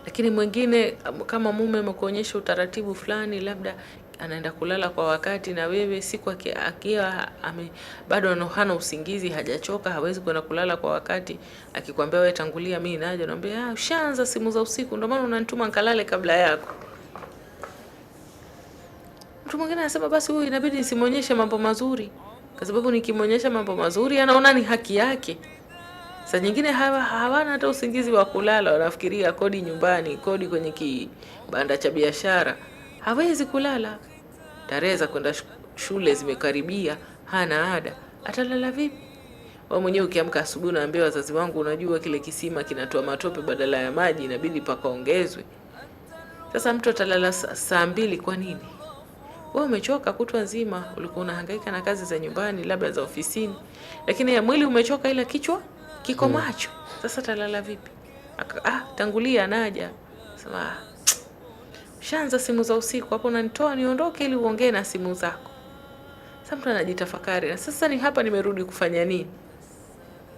Lakini mwingine kama mume amekuonyesha utaratibu fulani, labda anaenda kulala kwa wakati, na wewe siku akiwa bado hana usingizi, hajachoka, hawezi kwenda kulala kwa wakati, akikwambia wewe tangulia, mimi naje, naambia ushaanza simu za usiku, ndio maana unanituma nikalale kabla yako. Mtu mwingine anasema basi huyu inabidi nisimuonyeshe mambo mazuri, kwa sababu nikimuonyesha mambo mazuri anaona ni haki yake. Saa nyingine hawana hata usingizi wa kulala, wanafikiria kodi nyumbani, kodi kwenye kibanda cha biashara. Hawezi kulala. Tarehe za kwenda shule zimekaribia, hana ada. Atalala vipi? Wewe mwenyewe ukiamka asubuhi unaambia wazazi wangu, unajua kile kisima kinatoa matope badala ya maji, inabidi pakaongezwe. Sasa mtu atalala saa 2 kwa nini? Wewe umechoka kutwa nzima, ulikuwa unahangaika na kazi za nyumbani, labda za ofisini. Lakini ya mwili umechoka, ila kichwa kiko macho. Sasa talala vipi? Tangulia naja. Sema shanza simu za usiku, hapo unanitoa niondoke ili uongee na simu zako. Sasa mtu anajitafakari, na sasa ni hapa nimerudi kufanya nini?